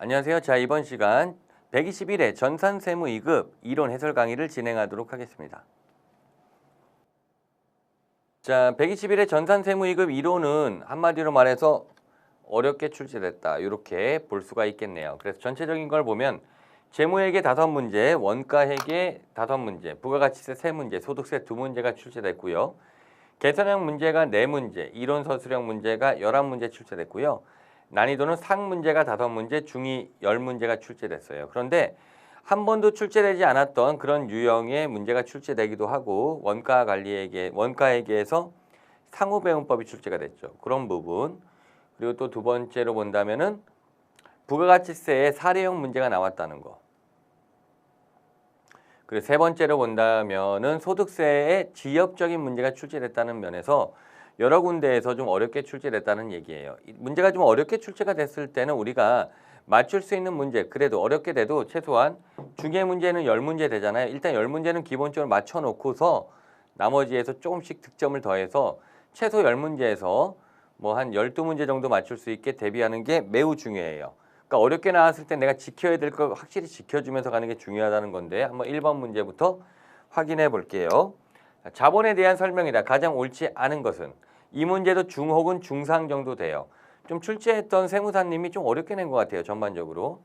안녕하세요. 자, 이번 시간 121회 전산세무 2급 이론 해설 강의를 진행하도록 하겠습니다. 자, 121회 전산세무 2급 이론은 한마디로 말해서 어렵게 출제됐다. 이렇게 볼 수가 있겠네요. 그래서 전체적인 걸 보면 재무회계 5문제, 원가회계 5문제, 부가가치세 3문제, 소득세 2문제가 출제됐고요. 계산형 문제가 4문제, 이론서술형 문제가 11문제 출제됐고요. 난이도는 상문제가 5문제, 중위 10문제가 출제됐어요. 그런데 한 번도 출제되지 않았던 그런 유형의 문제가 출제되기도 하고 원가회계에서 상호배분법이 출제가 됐죠. 그런 부분. 그리고 또 두 번째로 본다면은 부가가치세의 사례형 문제가 나왔다는 거. 그리고 세 번째로 본다면은 소득세의 지역적인 문제가 출제됐다는 면에서 여러 군데에서 좀 어렵게 출제됐다는 얘기예요. 문제가 좀 어렵게 출제가 됐을 때는 우리가 맞출 수 있는 문제, 그래도 어렵게 돼도 최소한 중개 문제는 10문제 되잖아요. 일단 10문제는 기본적으로 맞춰놓고서 나머지에서 조금씩 득점을 더해서 최소 10문제에서 뭐 한 12문제 정도 맞출 수 있게 대비하는 게 매우 중요해요. 그러니까 어렵게 나왔을 때 내가 지켜야 될 거 확실히 지켜주면서 가는 게 중요하다는 건데 한번 1번 문제부터 확인해 볼게요. 자본에 대한 설명이다. 가장 옳지 않은 것은 이 문제도 중 혹은 중상 정도 돼요. 좀 출제했던 세무사님이 좀 어렵게 낸 것 같아요. 전반적으로.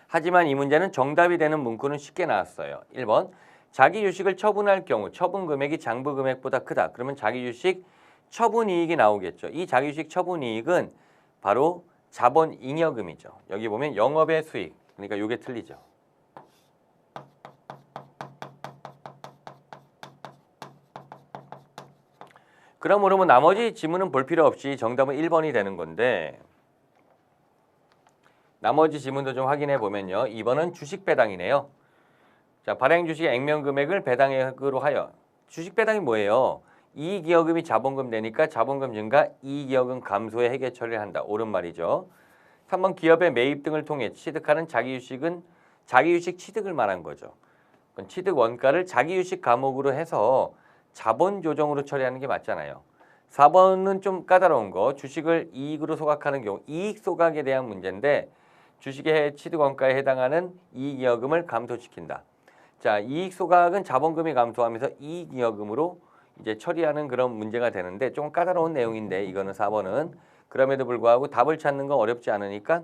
하지만 이 문제는 정답이 되는 문구는 쉽게 나왔어요. 1번 자기 유식을 처분할 경우 처분 금액이 장부 금액보다 크다. 그러면 자기 유식 처분이익이 나오겠죠. 이 자기 유식 처분이익은 바로 자본 잉여금이죠. 여기 보면 영업의 수익. 그러니까 이게 틀리죠. 그러므로 나머지 지문은 볼 필요 없이 정답은 1번이 되는 건데 나머지 지문도 좀 확인해 보면요. 2번은 주식 배당이네요. 자, 발행 주식의 액면 금액을 배당액으로 하여. 주식 배당이 뭐예요? 이익이여금이 자본금 내니까 자본금 증가, 이익이여금 감소에 회계 처리를 한다. 옳은 말이죠. 3번 기업의 매입 등을 통해 취득하는 자기유식은 자기유식 취득을 말한 거죠. 취득 원가를 자기유식 과목으로 해서 자본 조정으로 처리하는 게 맞잖아요. 4번은 좀 까다로운 거. 주식을 이익으로 소각하는 경우 이익 소각에 대한 문제인데 주식의 취득 원가에 해당하는 이익이여금을 감소시킨다. 자, 이익 소각은 자본금이 감소하면서 이익이여금으로 이제 처리하는 그런 문제가 되는데 좀 까다로운 내용인데 이거는 4번은 그럼에도 불구하고 답을 찾는 건 어렵지 않으니까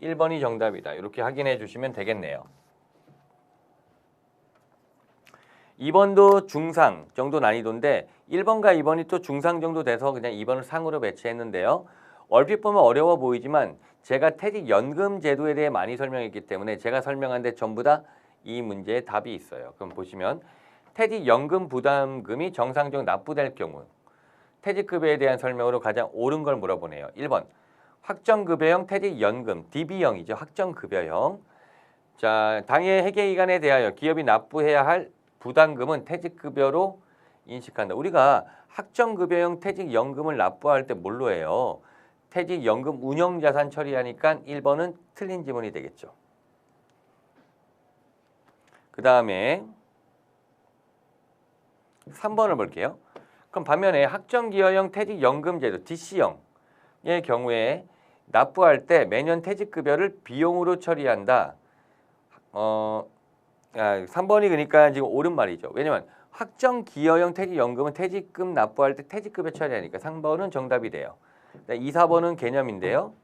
1번이 정답이다. 이렇게 확인해 주시면 되겠네요. 2번도 중상 정도 난이도인데 1번과 2번이 또 중상 정도 돼서 그냥 2번을 상으로 배치했는데요. 얼핏 보면 어려워 보이지만 제가 퇴직연금 제도에 대해 많이 설명했기 때문에 제가 설명한 데 전부 다 이 문제에 답이 있어요. 그럼 보시면 퇴직연금 부담금이 정상적으로 납부될 경우 퇴직급여에 대한 설명으로 가장 옳은 걸 물어보네요. 1번 확정급여형 퇴직연금 DB형이죠. 확정급여형. 자, 당해 회계기간에 대하여 기업이 납부해야 할 부담금은 퇴직급여로 인식한다. 우리가 확정급여형 퇴직연금을 납부할 때 뭘로 해요? 퇴직연금 운영자산 처리하니까 1번은 틀린 지문이 되겠죠. 그 다음에 3번을 볼게요. 그럼 반면에 확정기여형 퇴직연금제도 DC형의 경우에 납부할 때 매년 퇴직급여를 비용으로 처리한다. 3번이 그러니까 지금 옳은 말이죠. 왜냐면 확정기여형 퇴직연금은 퇴직금 납부할 때 퇴직급여 처리하니까 3번은 정답이 돼요. 2, 4번은 개념인데요.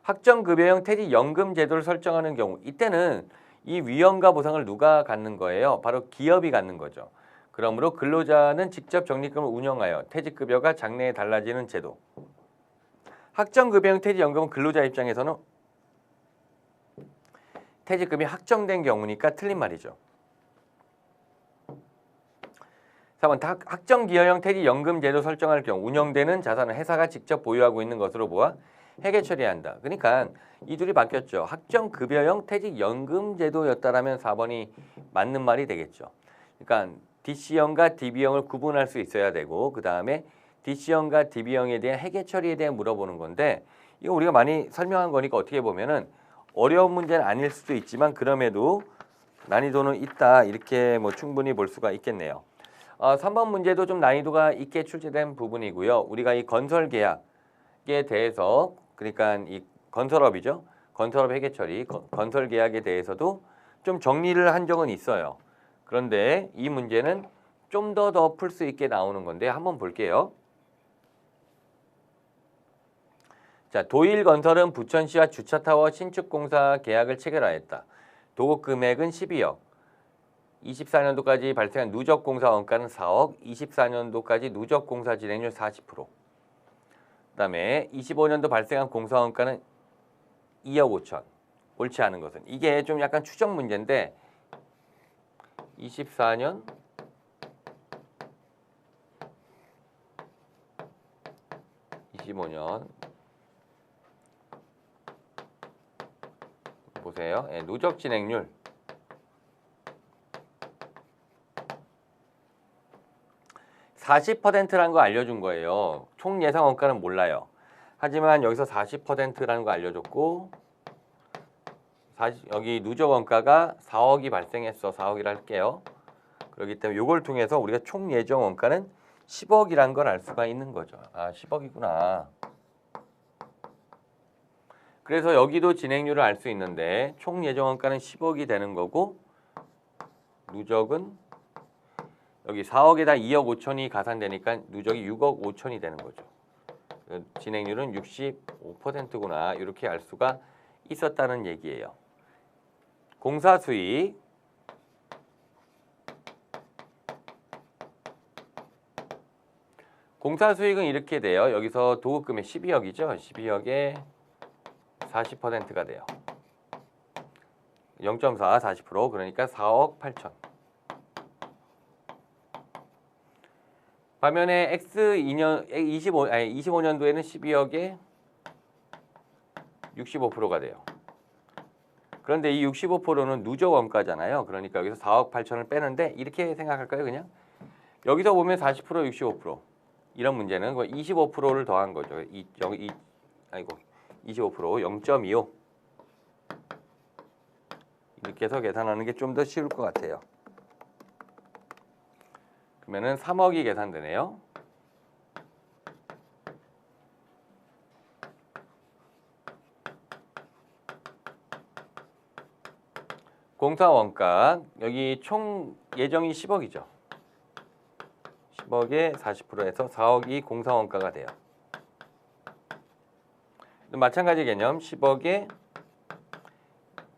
확정급여형 퇴직연금 제도를 설정하는 경우 이때는 이 위험과 보상을 누가 갖는 거예요? 바로 기업이 갖는 거죠. 그러므로 근로자는 직접 적립금을 운영하여 퇴직급여가 장래에 달라지는 제도. 확정급여형 퇴직연금은 근로자 입장에서는 퇴직금이 확정된 경우니까 틀린 말이죠. 4번 확정기여형 퇴직연금 제도 설정할 경우 운영되는 자산을 회사가 직접 보유하고 있는 것으로 보아 회계 처리한다. 그러니까 이 둘이 바뀌었죠. 확정급여형 퇴직연금 제도였다라면 4번이 맞는 말이 되겠죠. 그러니까 DC형과 DB형을 구분할 수 있어야 되고 그 다음에 DC형과 DB형에 대한 회계 처리에 대해 물어보는 건데 이거 우리가 많이 설명한 거니까 어떻게 보면은 어려운 문제는 아닐 수도 있지만 그럼에도 난이도는 있다 이렇게 뭐 충분히 볼 수가 있겠네요. 3번 문제도 좀 난이도가 있게 출제된 부분이고요. 우리가 이 건설계약에 대해서 그러니까 이 건설업이죠. 건설업 회계 처리, 건설 계약에 대해서도 좀 정리를 한 적은 있어요. 그런데 이 문제는 좀 더 풀 수 있게 나오는 건데 한번 볼게요. 자, 도일건설은 부천시와 주차타워 신축공사 계약을 체결하였다. 도급 금액은 12억. 24년도까지 발생한 누적공사 원가는 4억. 24년도까지 누적공사 진행률 40%. 그다음에 25년도 발생한 공사 원가는 2억 5천. 옳지 않은 것은 이게 좀 약간 추정 문제인데 24년 25년 보세요. 예, 누적 진행률 40%라는 거 알려준 거예요. 총 예상 원가는 몰라요. 하지만 여기서 40%라는 거 알려줬고 여기 누적 원가가 4억이 발생했어. 4억이라 할게요. 그렇기 때문에 이걸 통해서 우리가 총 예정 원가는 10억이라는 걸 알 수가 있는 거죠. 아, 10억이구나. 그래서 여기도 진행률을 알 수 있는데 총 예정 원가는 10억이 되는 거고 누적은 여기 4억에다 2억 5천이 가산되니까 누적이 6억 5천이 되는 거죠. 진행률은 65%구나 이렇게 알 수가 있었다는 얘기예요. 공사 수익 공사 수익은 이렇게 돼요. 여기서 도급금액 12억이죠. 12억에 40%가 돼요. 0.4 40% 그러니까 4억 8천. 반면에 X 25년도에는 12억에 65%가 돼요. 그런데 이 65%는 누적 원가잖아요. 그러니까 여기서 4억 8천을 빼는데 이렇게 생각할까요? 그냥 여기서 보면 40% 65% 이런 문제는 25%를 더한 거죠. 25% 0.25 이렇게 해서 계산하는 게 좀 더 쉬울 것 같아요. 그러면은 3억이 계산되네요. 공사 원가 여기 총 예정이 10억이죠. 10억에 40%에서 4억이 공사 원가가 돼요. 마찬가지 개념 10억에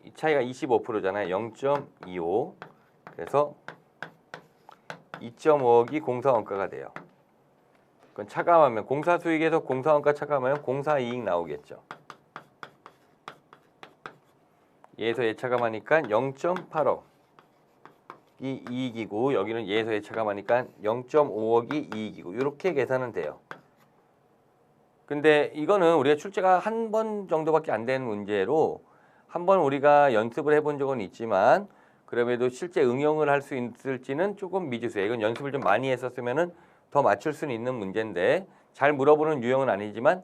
이 차이가 25%잖아요. 0.25 그래서 2.5억이 공사 원가가 돼요. 그건 차감하면 공사 수익에서 공사 원가 차감하면 공사 이익 나오겠죠. 얘에서 얘 차감하니까 0.8억이 이익이고 여기는 얘에서 얘 차감하니까 0.5억이 이익이고 이렇게 계산은 돼요. 근데 이거는 우리가 출제가 한 번 정도밖에 안 된 문제로 한 번 우리가 연습을 해본 적은 있지만 그럼에도 실제 응용을 할 수 있을지는 조금 미지수예요. 이건 연습을 좀 많이 했었으면은 더 맞출 수는 있는 문제인데 잘 물어보는 유형은 아니지만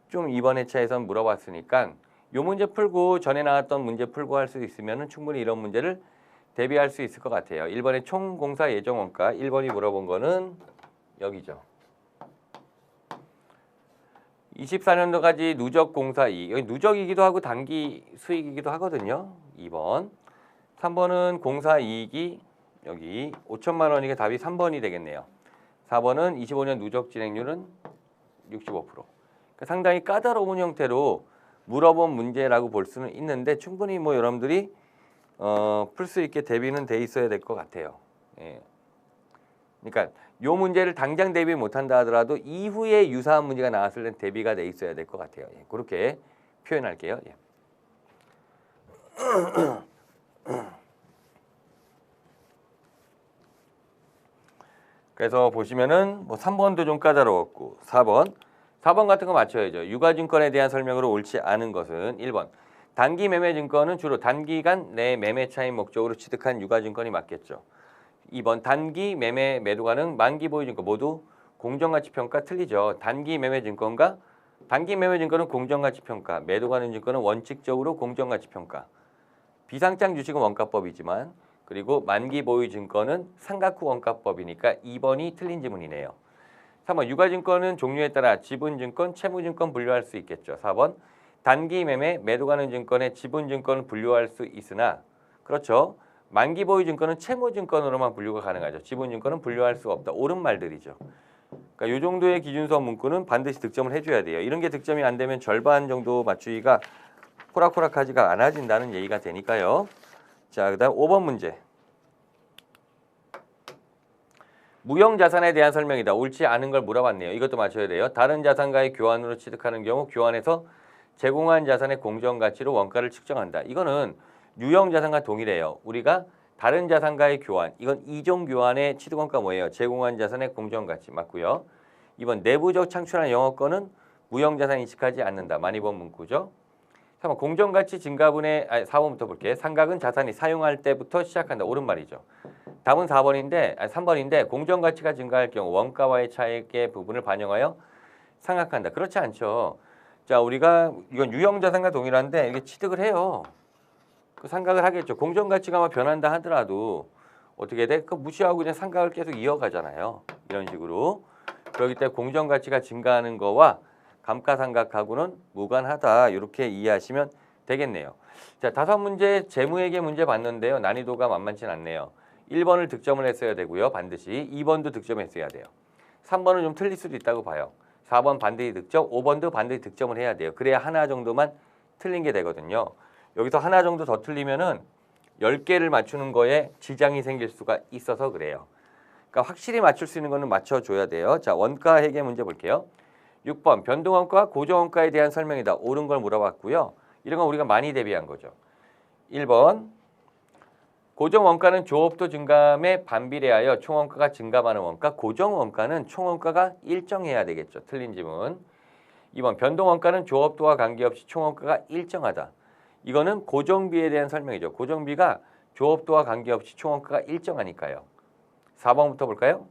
좀 이번 회차에선 물어봤으니까 요 문제 풀고 전에 나왔던 문제 풀고 할 수 있으면은 충분히 이런 문제를 대비할 수 있을 것 같아요. 1번의 총공사 예정 원가 1번이 물어본 거는 여기죠. 24년도까지 누적 공사 이익 여기 누적이기도 하고 단기 수익이기도 하거든요. 2번 3번은 공사 이익이 여기 5천만 원이니까 답이 3번이 되겠네요. 4번은 25년 누적 진행률은 65%. 그러니까 상당히 까다로운 형태로 물어본 문제라고 볼 수는 있는데 충분히 뭐 여러분들이 풀 수 있게 대비는 돼 있어야 될 것 같아요. 예. 그러니까 요 문제를 당장 대비 못한다 하더라도 이후에 유사한 문제가 나왔을 땐 대비가 돼 있어야 될 것 같아요. 예. 그렇게 표현할게요. 예. 그래서 보시면은 뭐 3번도 좀 까다로웠고 4번 같은 거 맞춰야죠. 유가증권에 대한 설명으로 옳지 않은 것은 1번 단기 매매 증권은 주로 단기간 내 매매 차익 목적으로 취득한 유가증권이 맞겠죠. 2번 단기 매매 매도 가능 만기 보유 증권 모두 공정가치 평가 틀리죠. 단기 매매 증권은 공정가치 평가, 매도 가능 증권은 원칙적으로 공정가치 평가. 비상장 주식은 원가법이지만 그리고 만기 보유 증권은 상각 후 원가법이니까 2번이 틀린 지문이네요. 3번 유가증권은 종류에 따라 지분증권, 채무증권 분류할 수 있겠죠. 4번 단기 매매, 매도 가능 증권에 지분증권을 분류할 수 있으나 그렇죠. 만기 보유 증권은 채무증권으로만 분류가 가능하죠. 지분증권은 분류할 수가 없다. 옳은 말들이죠. 그러니까 이 정도의 기준서 문구는 반드시 득점을 해줘야 돼요. 이런 게 득점이 안 되면 절반 정도 맞추기가 호락호락하지가 않아진다는 얘기가 되니까요. 자, 그다음 5번 문제. 무형자산에 대한 설명이다. 옳지 않은 걸 물어봤네요. 이것도 맞춰야 돼요. 다른 자산과의 교환으로 취득하는 경우 교환에서 제공한 자산의 공정가치로 원가를 측정한다. 이거는 유형자산과 동일해요. 우리가 다른 자산과의 교환, 이건 이종 교환의 취득원가 뭐예요? 제공한 자산의 공정가치 맞고요. 2번 내부적 창출한 영업권은 무형자산 인식하지 않는다. 많이 본 문구죠. 3번 공정가치 증가분의 4번부터 볼게요. 상각은 자산이 사용할 때부터 시작한다. 옳은 말이죠. 답은 3번인데 공정가치가 증가할 경우 원가와의 차익의 부분을 반영하여 상각한다. 그렇지 않죠. 자, 우리가 이건 유형자산과 동일한데 이게 취득을 해요. 그 상각을 하겠죠. 공정가치가 변한다 하더라도 어떻게 돼? 그 무시하고 그냥 상각을 계속 이어가잖아요. 이런 식으로. 그렇기 때문에 공정가치가 증가하는 거와 감가상각하고는 무관하다. 이렇게 이해하시면 되겠네요. 자, 5문제 재무회계 문제 봤는데요. 난이도가 만만치 않네요. 1번을 득점을 했어야 되고요. 반드시. 2번도 득점했어야 돼요. 3번은 좀 틀릴 수도 있다고 봐요. 4번 반드시 득점, 5번도 반드시 득점을 해야 돼요. 그래야 하나 정도만 틀린 게 되거든요. 여기서 하나 정도 더 틀리면은 10개를 맞추는 거에 지장이 생길 수가 있어서 그래요. 그러니까 확실히 맞출 수 있는 거는 맞춰줘야 돼요. 자, 원가 회계 문제 볼게요. 6번 변동원가와 고정원가에 대한 설명이다. 옳은 걸 물어봤고요. 이런 건 우리가 많이 대비한 거죠. 1번 고정원가는 조업도 증감에 반비례하여 총원가가 증감하는 원가. 고정원가는 총원가가 일정해야 되겠죠. 틀린 지문. 2번 변동원가는 조업도와 관계없이 총원가가 일정하다. 이거는 고정비에 대한 설명이죠. 고정비가 조업도와 관계없이 총원가가 일정하니까요. 4번부터 볼까요?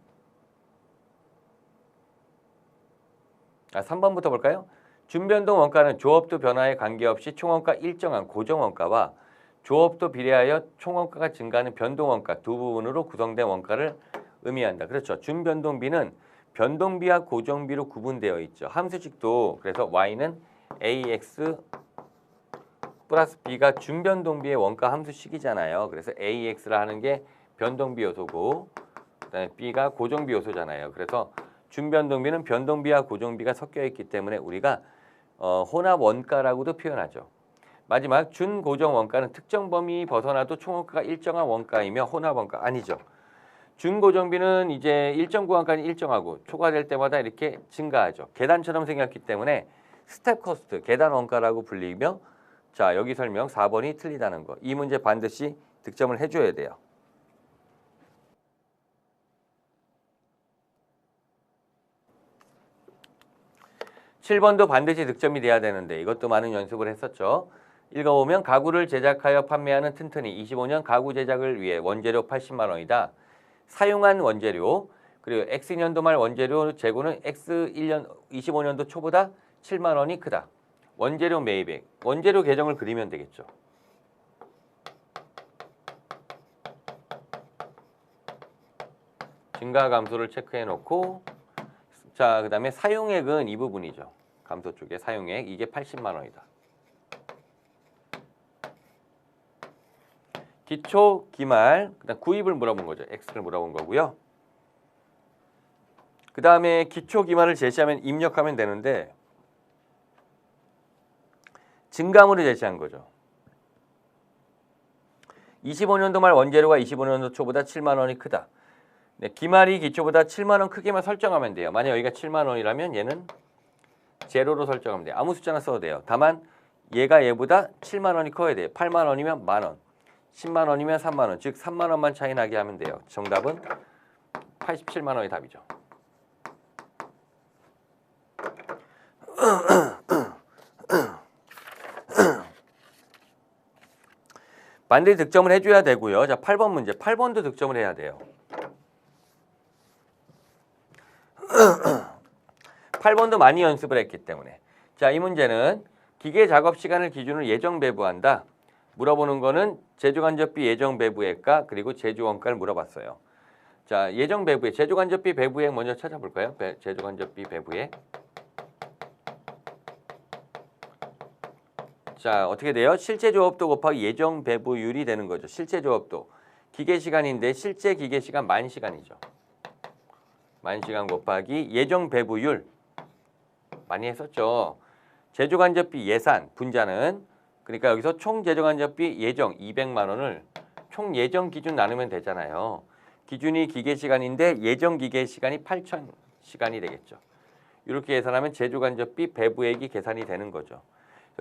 3번부터 볼까요? 준변동 원가는 조업도 변화에 관계없이 총원가 일정한 고정원가와 조업도 비례하여 총원가가 증가하는 변동원가 두 부분으로 구성된 원가를 의미한다. 그렇죠. 준변동비는 변동비와 고정비로 구분되어 있죠. 함수식도 그래서 y는 ax 플러스 b가 준변동비의 원가 함수식이잖아요. 그래서 ax라 하는 게 변동비 요소고 그다음에 b가 고정비 요소잖아요. 그래서 준변동비는 변동비와 고정비가 섞여 있기 때문에 우리가 혼합 원가라고도 표현하죠. 마지막 준고정 원가는 특정 범위 벗어나도 총원가가 일정한 원가이며 혼합 원가 아니죠. 준고정비는 이제 일정 구간까지 일정하고 초과될 때마다 이렇게 증가하죠. 계단처럼 생겼기 때문에 스텝 코스트, 계단 원가라고 불리며 자, 여기 설명 4번이 틀리다는 거. 이 문제 반드시 득점을 해줘야 돼요. (7번도) 반드시 득점이 돼야 되는데 이것도 많은 연습을 했었죠. 읽어보면 가구를 제작하여 판매하는 튼튼이 25년 가구 제작을 위해 원재료 80만 원이다. 사용한 원재료 그리고 X년도 말 원재료 재고는 X1년 25년도 초보다 7만 원이 크다. 원재료 매입액, 원재료 계정을 그리면 되겠죠. 증가 감소를 체크해 놓고 자, 그다음에 사용액은 이 부분이죠. 감소 쪽에 사용액 이게 80만 원이다. 기초, 기말, 그다음 구입을 물어본 거죠. X를 물어본 거고요. 그 다음에 기초, 기말을 제시하면 입력하면 되는데 증감으로 제시한 거죠. 25년도 말 원재료가 25년도 초보다 7만 원이 크다. 네, 기말이 기초보다 7만 원 크게만 설정하면 돼요. 만약 여기가 7만 원이라면 얘는 제로로 설정하면 돼요. 아무 숫자나 써도 돼요. 다만 얘가 얘보다 7만 원이 커야 돼요. 8만 원이면 만 원. 10만 원이면 3만 원, 즉 3만 원만 차이 나게 하면 돼요. 정답은 87만 원이 답이죠. 반드시 득점을 해줘야 되고요. 자, 8번 문제. 8번도 득점을 해야 돼요. 8번도 많이 연습을 했기 때문에. 자, 이 문제는 기계 작업 시간을 기준으로 예정 배부한다. 물어보는 거는 제조간접비 예정 배부액과 그리고 제조 원가를 물어봤어요. 자, 예정 배부액, 제조간접비 배부액 먼저 찾아볼까요? 제조간접비 배부액. 자, 어떻게 돼요? 실제 조업도 곱하기 예정 배부율이 되는 거죠. 실제 조업도. 기계시간인데 실제 기계시간 10,000시간이죠. 10,000시간 곱하기 예정 배부율. 많이 했었죠. 제조간접비 예산, 분자는 그러니까 여기서 총 제조간접비 예정 200만 원을 총 예정 기준 나누면 되잖아요. 기준이 기계시간인데 예정 기계시간이 8,000시간이 되겠죠. 이렇게 계산하면 제조간접비 배부액이 계산이 되는 거죠.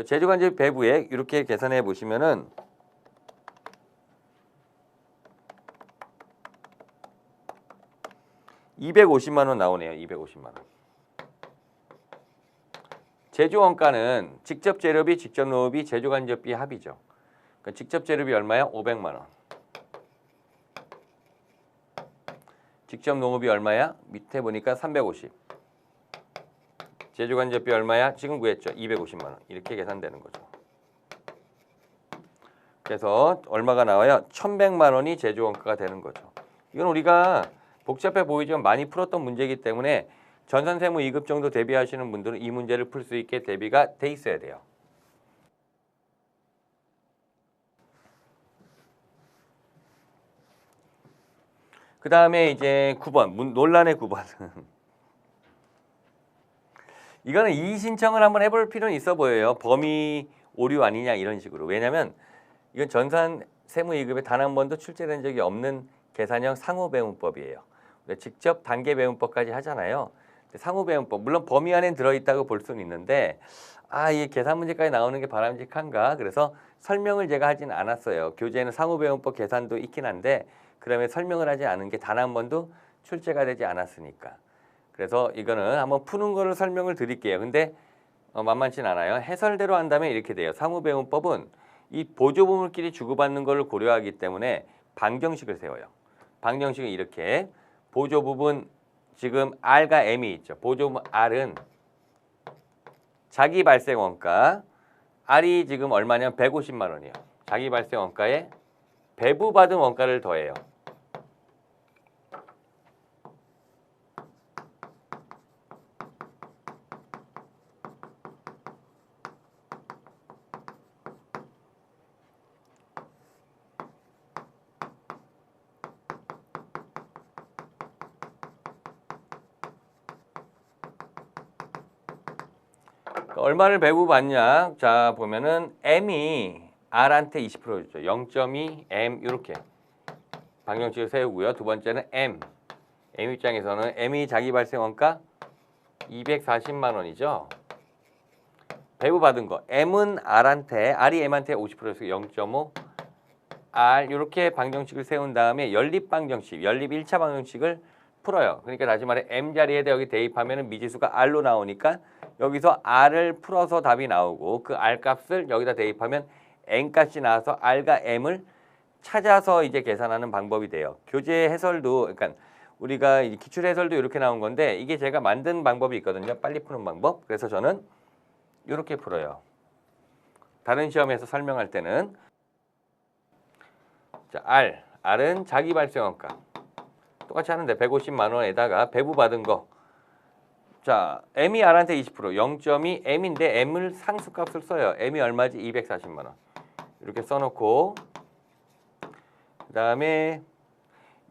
제조간접비 배부액 이렇게 계산해 보시면은 250만 원 나오네요. 250만 원. 제조원가는 직접 재료비, 직접 노업이, 제조간접비 합이죠. 그러니까 직접 재료비 얼마야? 500만 원. 직접 농업이 얼마야? 밑에 보니까 350. 제조간접비 얼마야? 지금 구했죠. 250만 원. 이렇게 계산되는 거죠. 그래서 얼마가 나와요? 1,100만 원이 제조원가가 되는 거죠. 이건 우리가 복잡해 보이지만 많이 풀었던 문제이기 때문에 전산세무 2급 정도 대비하시는 분들은 이 문제를 풀 수 있게 대비가 돼 있어야 돼요. 그 다음에 이제 9번, 논란의 9번은 이거는 이의 신청을 한번 해볼 필요는 있어 보여요. 범위 오류 아니냐 이런 식으로. 왜냐하면 이건 전산세무 2급에 단 한 번도 출제된 적이 없는 계산형 상호배분법이에요. 직접 단계배분법까지 하잖아요. 상호배분법, 물론 범위 안에 들어있다고 볼 수는 있는데 이 계산 문제까지 나오는 게 바람직한가? 그래서 설명을 제가 하진 않았어요. 교재에는 상호배분법 계산도 있긴 한데 그러면 설명을 하지 않은 게 단 한 번도 출제가 되지 않았으니까. 그래서 이거는 한번 푸는 거를 설명을 드릴게요. 근데 만만치는 않아요. 해설대로 한다면 이렇게 돼요. 상호배분법은 이 보조부물끼리 주고받는 것을 고려하기 때문에 방정식을 세워요. 방정식은 이렇게 보조부분 지금 R과 M이 있죠. 보조부분 R은 자기 발생 원가 R이 지금 얼마냐면 150만 원이에요. 자기 발생 원가에 배부받은 원가를 더해요. 얼마를 배부받냐? 자, 보면은 M이 R한테 20%죠. 0.2 M 이렇게 방정식을 세우고요. 두 번째는 M 입장에서는 M이 자기 발생 원가 240만 원이죠. 배부받은 거 M은 R이 M한테 50%에서 0.5 R 이렇게 방정식을 세운 다음에 연립 1차 방정식을 풀어요. 그러니까 다시 말해 M 자리에다 여기 대입하면 미지수가 R로 나오니까 여기서 R을 풀어서 답이 나오고 그 R 값을 여기다 대입하면 N 값이 나와서 R과 M을 찾아서 이제 계산하는 방법이 돼요. 교재 해설도 그러니까 우리가 기출 해설도 이렇게 나온 건데 이게 제가 만든 방법이 있거든요. 빨리 푸는 방법. 그래서 저는 이렇게 풀어요. 다른 시험에서 설명할 때는 자, R은 자기 발생 원가. 똑같이 하는데 150만 원에다가 배부받은 거. 자, M이 R한테 20%, 0.2 M인데 M을 상수값을 써요. M이 얼마지? 240만 원. 이렇게 써놓고 그 다음에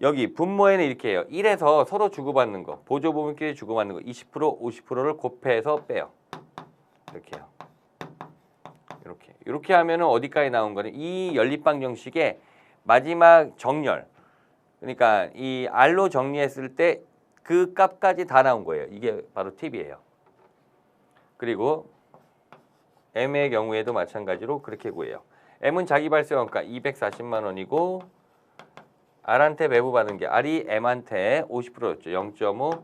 여기 분모에는 이렇게 해요. 1에서 서로 주고받는 거, 보조부분끼리 주고받는 거 20%, 50%를 곱해서 빼요. 이렇게 해요. 이렇게 하면은 어디까지 나온 거는 이 연립방정식의 마지막 정렬. 그러니까 이 R로 정리했을 때 그 값까지 다 나온 거예요. 이게 바로 팁이에요. 그리고 M의 경우에도 마찬가지로 그렇게 구해요. M은 자기 발생 원가 240만 원이고 R한테 배부받은 게 R이 M한테 50%였죠. 0.5.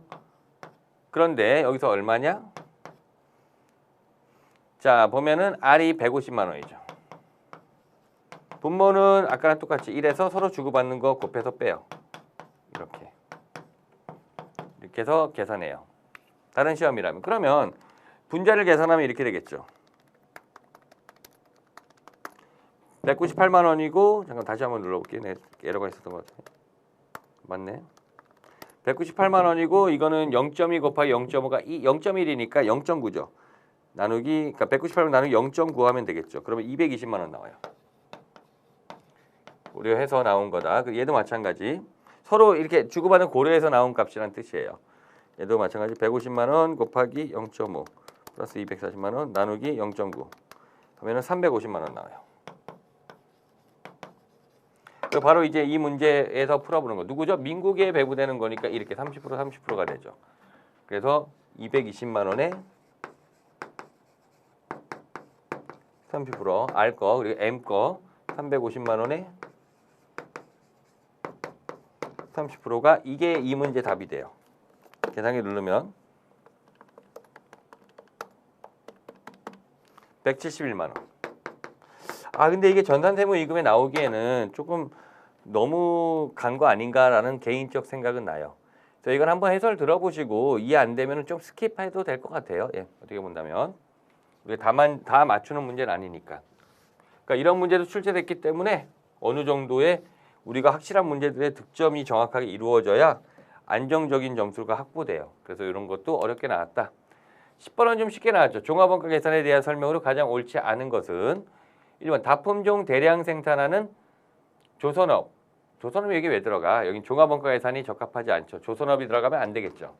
그런데 여기서 얼마냐? 자, 보면은 R이 150만 원이죠. 분모는 아까랑 똑같이 1에서 서로 주고받는 거 곱해서 빼요. 이렇게 해서 계산해요. 다른 시험이라면. 그러면 분자를 계산하면 이렇게 되겠죠. 198만 원이고 잠깐 다시 한번 눌러볼게요. 네, 에러가 있었던 것 같아요. 맞네. 198만 원이고 이거는 0.2 곱하기 0.5가 0.1이니까 0.9죠. 나누기 그러니까 198만 나누기 0.9 하면 되겠죠. 그러면 220만 원 나와요. 고려해서 나온 거다. 얘도 마찬가지. 서로 이렇게 주고받은 고려해서 나온 값이란 뜻이에요. 얘도 마찬가지 150만 원 곱하기 0.5 플러스 240만 원 나누기 0.9 그러면 350만 원 나와요. 바로 이제 이 문제에서 풀어보는 거. 누구죠? 민국에 배부되는 거니까 이렇게 30% 30%가 되죠. 그래서 220만 원에 30% R 거 그리고 M 거 350만 원에 30%가 이게 이 문제 답이 돼요. 계산기 누르면 171만 원. 근데 이게 전산세무 이금에 나오기에는 조금 너무 간 거 아닌가라는 개인적 생각은 나요. 그래서 이건 한번 해설 들어보시고 이해 안 되면 좀 스킵해도 될 것 같아요. 예, 어떻게 본다면 우리가 다 맞추는 문제는 아니니까. 그러니까 이런 문제도 출제됐기 때문에 어느 정도의 우리가 확실한 문제들의 득점이 정확하게 이루어져야 안정적인 점수가 확보돼요. 그래서 이런 것도 어렵게 나왔다. 10번은 좀 쉽게 나왔죠. 종합원가 계산에 대한 설명으로 가장 옳지 않은 것은 1번 다품종 대량 생산하는 조선업. 조선업이 여기 왜 들어가? 여긴 종합원가 계산이 적합하지 않죠. 조선업이 들어가면 안 되겠죠.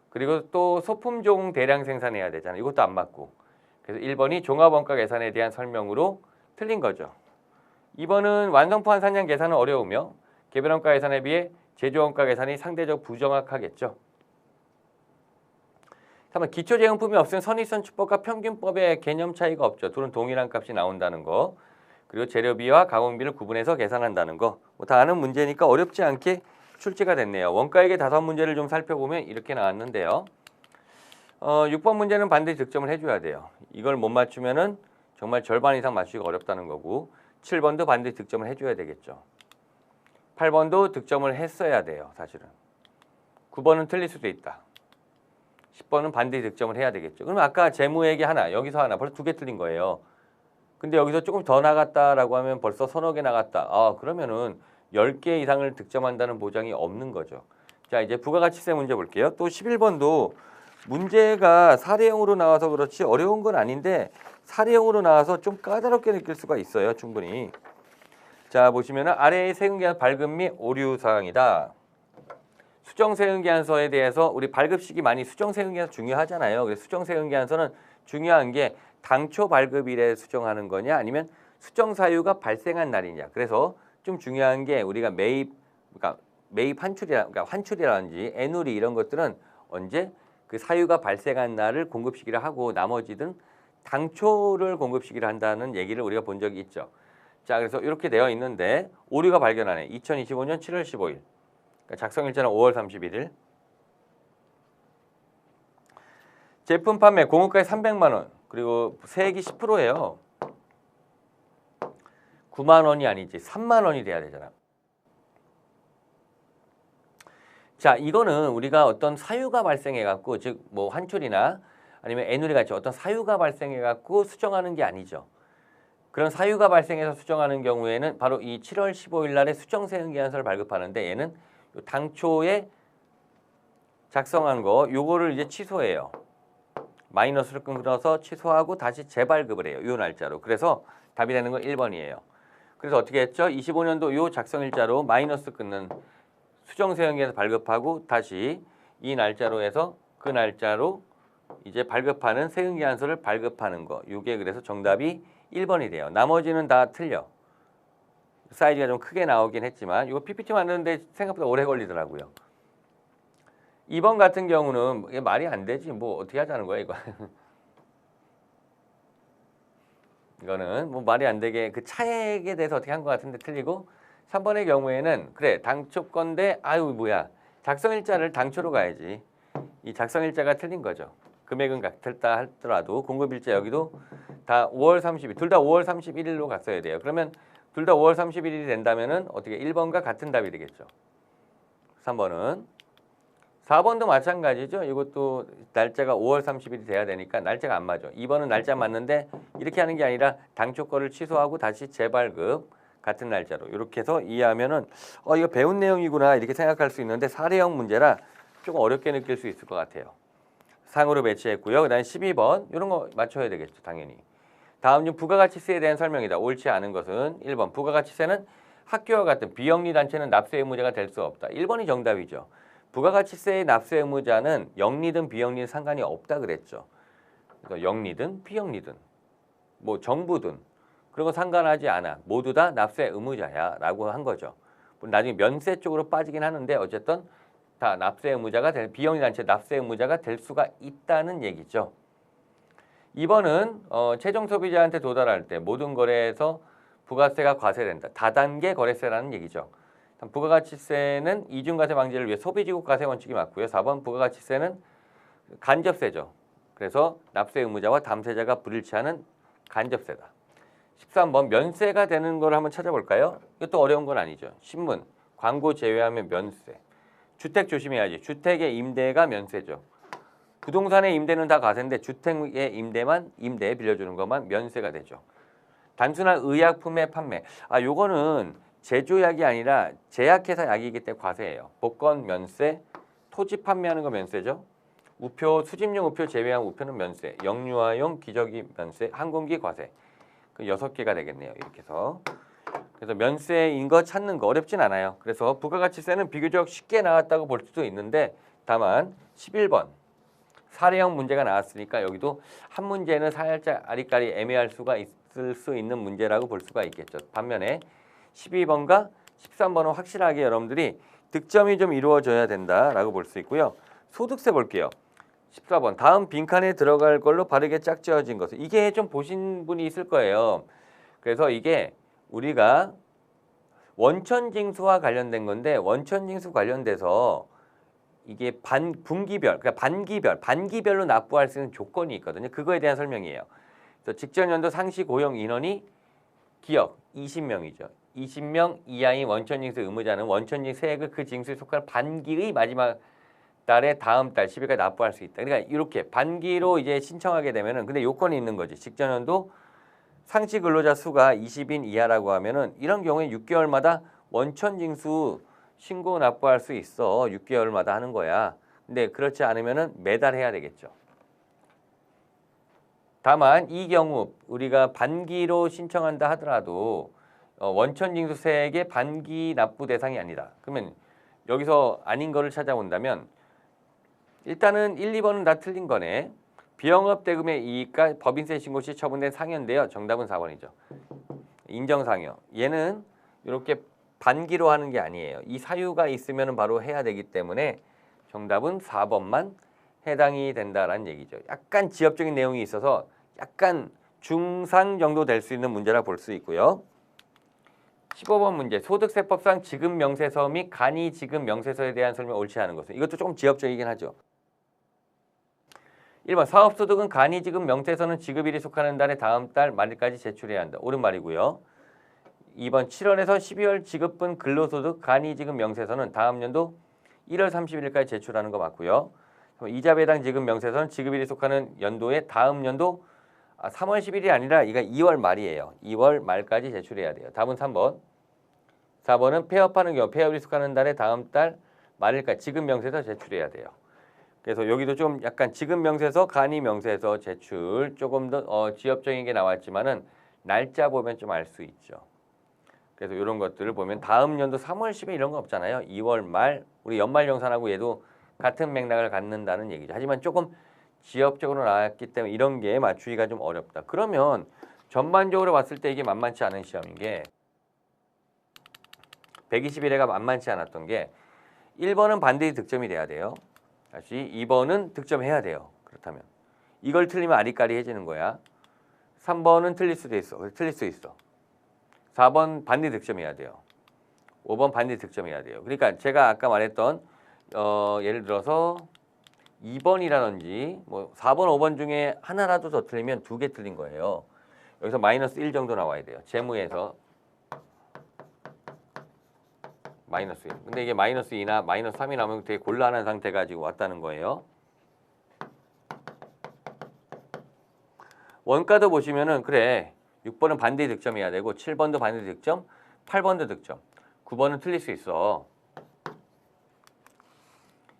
그리고 또 소품종 대량 생산해야 되잖아요. 이것도 안 맞고. 그래서 1번이 종합원가 계산에 대한 설명으로 틀린 거죠. 2번은 완성포함 산량 계산은 어려우며 개별원가 계산에 비해 제조원가 계산이 상대적 부정확하겠죠. 3번 기초제형품이 없으면 선입선 추법과 평균법의 개념 차이가 없죠. 둘은 동일한 값이 나온다는 거. 그리고 재료비와 가공비를 구분해서 계산한다는 거. 다 아는 문제니까 어렵지 않게 출제가 됐네요. 원가액의 5문제를 좀 살펴보면 이렇게 나왔는데요. 6번 문제는 반드시 득점을 해줘야 돼요. 이걸 못 맞추면은 정말 절반 이상 맞추기가 어렵다는 거고 7번도 반드시 득점을 해줘야 되겠죠. 8번도 득점을 했어야 돼요. 사실은. 9번은 틀릴 수도 있다. 10번은 반드시 득점을 해야 되겠죠. 그러면 아까 재무액이 하나, 여기서 하나, 벌써 2개 틀린 거예요. 근데 여기서 조금 더 나갔다라고 하면 벌써 서너 개 나갔다. 그러면은 10개 이상을 득점한다는 보장이 없는 거죠. 자, 이제 부가가치세 문제 볼게요. 또 11번도 문제가 사례형으로 나와서 그렇지 어려운 건 아닌데 사례형으로 나와서 좀 까다롭게 느낄 수가 있어요. 충분히. 자, 보시면은 아래의 세금계산 발급 및 오류 사항이다. 수정세금계산서에 대해서 우리 발급식이 많이 수정세금계산서 중요하잖아요. 그래서 수정세금계산서는 중요한 게 당초 발급일에 수정하는 거냐 아니면 수정 사유가 발생한 날이냐. 그래서 좀 중요한 게 우리가 매입 그러니까 환출이라든지 애누리 이런 것들은 언제 그 사유가 발생한 날을 공급시기를 하고 나머지는 당초를 공급시기를 한다는 얘기를 우리가 본 적이 있죠. 자, 그래서 이렇게 되어 있는데 오류가 발견하네. 2025년 7월 15일. 그러니까 작성일자는 5월 31일. 제품 판매 공급가액 300만 원. 그리고 세액이 10%예요. 9만 원이 아니지 3만 원이 돼야 되잖아. 자, 이거는 우리가 어떤 사유가 발생해 갖고 즉 뭐 환출이나 아니면 애누리 같이 어떤 사유가 발생해 갖고 수정하는 게 아니죠. 그런 사유가 발생해서 수정하는 경우에는 바로 이 7월 15일 날에 수정세금계산서를 발급하는데 얘는 당초에 작성한 거 요거를 이제 취소해요. 마이너스를 끊어서 취소하고 다시 재발급을 해요. 요 날짜로. 그래서 답이 되는 건 1번이에요. 그래서 어떻게 했죠? 25년도 요 작성일자로 마이너스 끊는 수정세금계산서 발급하고 다시 이 날짜로 해서 그 날짜로 이제 발급하는 세금계산서를 발급하는 거. 요게 그래서 정답이 1번이 돼요. 나머지는 다 틀려. 사이즈가 좀 크게 나오긴 했지만 이거 PPT 만드는데 생각보다 오래 걸리더라고요. 2번 같은 경우는 이게 말이 안 되지. 뭐 어떻게 하자는 거야 이거. 이거는 뭐 말이 안 되게 그 차액에 대해서 어떻게 한 것 같은데 틀리고 3번의 경우에는 그래 당초 건데 아유 뭐야 작성일자를 당초로 가야지. 이 작성일자가 틀린 거죠. 금액은 같다 하더라도 공급일자 여기도 다 5월 30일 둘 다 5월 31일로 갔어야 돼요. 그러면 둘 다 5월 31일이 된다면은 어떻게 1번과 같은 답이 되겠죠. 3번은 4번도 마찬가지죠. 이것도 날짜가 5월 30일이 돼야 되니까 날짜가 안 맞아. 2번은 날짜 맞는데 이렇게 하는 게 아니라 당초 거를 취소하고 다시 재발급 같은 날짜로 이렇게 해서 이해하면은 이거 배운 내용이구나 이렇게 생각할 수 있는데 사례형 문제라 조금 어렵게 느낄 수 있을 것 같아요. 상으로 배치했고요. 그다음에 12번 이런 거 맞춰야 되겠죠, 당연히. 다음 중 부가가치세에 대한 설명이다. 옳지 않은 것은 1번 부가가치세는 학교와 같은 비영리 단체는 납세 의무자가 될 수 없다. 1번이 정답이죠. 부가가치세의 납세 의무자는 영리든 비영리든 상관이 없다 그랬죠. 그러니까 영리든 비영리든 뭐 정부든 그런 거 상관하지 않아. 모두 다 납세 의무자야 라고 한 거죠. 나중에 면세 쪽으로 빠지긴 하는데 어쨌든 다 납세 의무자가 될 비영리 단체 납세 의무자가 될 수가 있다는 얘기죠. 2번은 최종 소비자한테 도달할 때 모든 거래에서 부가세가 과세된다. 다단계 거래세라는 얘기죠. 부가가치세는 이중과세 방지를 위해 소비지국 과세 원칙이 맞고요. 4번 부가가치세는 간접세죠. 그래서 납세 의무자와 담세자가 불일치하는 간접세다. 13번 면세가 되는 걸 한번 찾아볼까요? 이것도 어려운 건 아니죠. 신문, 광고 제외하면 면세. 주택 조심해야지. 주택의 임대가 면세죠. 부동산의 임대는 다 과세인데 주택의 임대만 임대에 빌려주는 것만 면세가 되죠. 단순한 의약품의 판매. 요거는 제조약이 아니라 제약회사 약이기 때문에 과세예요. 복권 면세, 토지 판매하는 거 면세죠. 우표, 수집용 우표 제외한 우표는 면세, 영유아용 기저귀 면세, 항공기 과세. 그 6개가 되겠네요. 이렇게 해서. 그래서 면세인 거 찾는 거 어렵진 않아요. 그래서 부가가치세는 비교적 쉽게 나왔다고 볼 수도 있는데 다만 11번 사례형 문제가 나왔으니까 여기도 한 문제는 살짝 아리까리 애매할 수가 있을 수 있는 문제라고 볼 수가 있겠죠. 반면에 12번과 13번은 확실하게 여러분들이 득점이 좀 이루어져야 된다라고 볼 수 있고요. 소득세 볼게요. 14번 다음 빈칸에 들어갈 걸로 바르게 짝지어진 것은 이게 좀 보신 분이 있을 거예요. 그래서 이게 우리가 원천징수와 관련된 건데 원천징수 관련돼서 이게 분기별, 그러니까 반기별로 납부할 수 있는 조건이 있거든요. 그거에 대한 설명이에요. 그래서 직전 연도 상시 고용 인원이 기억 20명이죠. 20명 이하인 원천징수 의무자는 원천징수 세액을 그 징수에 속하는 반기의 마지막 달에 다음 달 10일까지 납부할 수 있다. 그러니까 이렇게 반기로 이제 신청하게 되면은 근데 요건이 있는 거지. 직전 연도 상시 근로자 수가 20인 이하라고 하면은 이런 경우에 6개월마다 원천징수 신고 납부할 수 있어. 6개월마다 하는 거야. 근데 그렇지 않으면은 매달 해야 되겠죠. 다만 이 경우 우리가 반기로 신청한다 하더라도 원천징수세액의 반기 납부 대상이 아니다. 그러면 여기서 아닌 거를 찾아본다면 일단은 1, 2번은 다 틀린 거네. 비영업 대금의 이익과 법인세 신고 시 처분된 상여인데요. 정답은 4번이죠. 인정상여. 얘는 이렇게 반기로 하는 게 아니에요. 이 사유가 있으면 바로 해야 되기 때문에 정답은 4번만 해당이 된다라는 얘기죠. 약간 지엽적인 내용이 있어서 약간 중상 정도 될 수 있는 문제라 볼 수 있고요. 15번 문제. 소득세법상 지급명세서 및 간이지급명세서에 대한 설명 옳지 않은 것은 이것도 조금 지엽적이긴 하죠. 1번 사업소득은 간이지급명세서는 지급일이 속하는 달의 다음 달 말일까지 제출해야 한다. 옳은 말이고요. 2번 7월에서 12월 지급분 근로소득 간이지급명세서는 다음 연도 1월 31일까지 제출하는 거 맞고요. 이자배당 지급명세서는 지급일이 속하는 연도의 다음 연도 3월 10일이 아니라 이거 2월 말이에요. 2월 말까지 제출해야 돼요. 답은 3번. 4번은 폐업하는 경우 폐업일이 속하는 달의 다음 달 말일까지 지급명세서 제출해야 돼요. 그래서 여기도 좀 약간 지급명세서, 간이명세서 제출 조금 더 지엽적인 게 나왔지만은 날짜 보면 좀 알 수 있죠. 그래서 이런 것들을 보면 다음 연도 3월 10일 이런 거 없잖아요. 2월 말 우리 연말정산하고 얘도 같은 맥락을 갖는다는 얘기죠. 하지만 조금 지엽적으로 나왔기 때문에 이런 게 맞추기가 좀 어렵다. 그러면 전반적으로 봤을 때 이게 만만치 않은 시험인 게 121회가 만만치 않았던 게 1번은 반드시 득점이 돼야 돼요. 다시 2번은 득점해야 돼요. 그렇다면 이걸 틀리면 아리까리해지는 거야. 3번은 틀릴 수도 있어. 틀릴 수 있어. 4번 반드시 득점해야 돼요. 5번 반드시 득점해야 돼요. 그러니까 제가 아까 말했던 예를 들어서 2번이라든지 뭐 4번, 5번 중에 하나라도 더 틀리면 2개 틀린 거예요. 여기서 마이너스 1 정도 나와야 돼요. 재무에서 마이너스 1. 근데 이게 마이너스 2나 마이너스 3이 나오면 되게 곤란한 상태 가지고 왔다는 거예요. 원가도 보시면은 그래 6번은 반드시 득점해야 되고 7번도 반드시 득점, 8번도 득점. 9번은 틀릴 수 있어.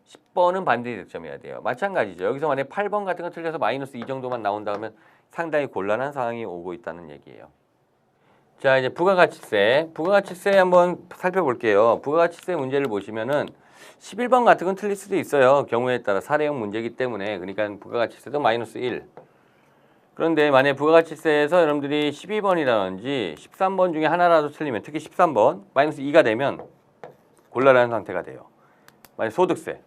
10번은 반드시 득점해야 돼요. 마찬가지죠. 여기서 만약에 8번 같은 거 틀려서 마이너스 2 정도만 나온다 면 상당히 곤란한 상황이 오고 있다는 얘기예요. 자, 이제 부가가치세. 부가가치세 한번 살펴볼게요. 부가가치세 문제를 보시면은 11번 같은 건 틀릴 수도 있어요. 경우에 따라 사례형 문제이기 때문에. 그러니까 부가가치세도 마이너스 1. 그런데 만약에 부가가치세에서 여러분들이 12번이라든지 13번 중에 하나라도 틀리면, 특히 13번 마이너스 2가 되면 곤란한 상태가 돼요. 만약 소득세.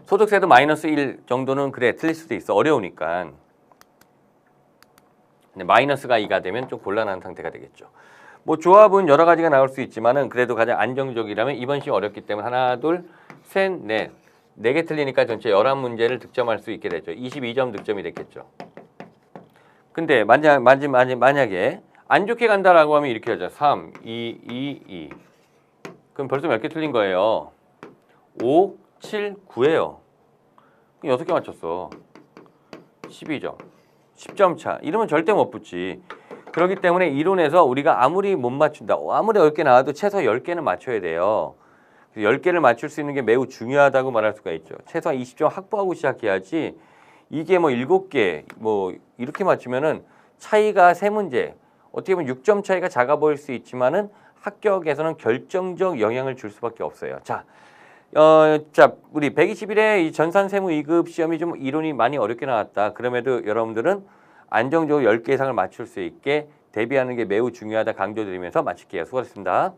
소득세도 마이너스 1 정도는 그래 틀릴 수도 있어. 어려우니까. 근데 마이너스가 2가 되면 좀 곤란한 상태가 되겠죠. 뭐 조합은 여러 가지가 나올 수 있지만은 그래도 가장 안정적이라면 이번 시험 어렵기 때문에 하나, 둘, 셋, 넷. 4개 틀리니까 전체 11문제를 득점할 수 있게 되죠. 22점 득점이 됐겠죠. 근데 만약에 안 좋게 간다라고 하면 이렇게 하자. 3, 2, 2, 2. 그럼 벌써 몇 개 틀린 거예요? 5, 7, 9예요. 그럼 6개 맞췄어. 12점. 10점 차. 이러면 절대 못 붙지. 그렇기 때문에 이론에서 우리가 아무리 못 맞춘다. 아무리 어렵게 나와도 최소 10개는 맞춰야 돼요. 10개를 맞출 수 있는 게 매우 중요하다고 말할 수가 있죠. 최소한 20점 확보하고 시작해야지 이게 뭐 7개 뭐 이렇게 맞추면은 차이가 3문제. 어떻게 보면 6점 차이가 작아 보일 수 있지만은 합격에서는 결정적 영향을 줄 수밖에 없어요. 자, 우리 121회 이 전산 세무 2급 시험이 좀 이론이 많이 어렵게 나왔다. 그럼에도 여러분들은 안정적으로 10개 이상을 맞출 수 있게 대비하는 게 매우 중요하다 강조드리면서 마칠게요. 수고하셨습니다.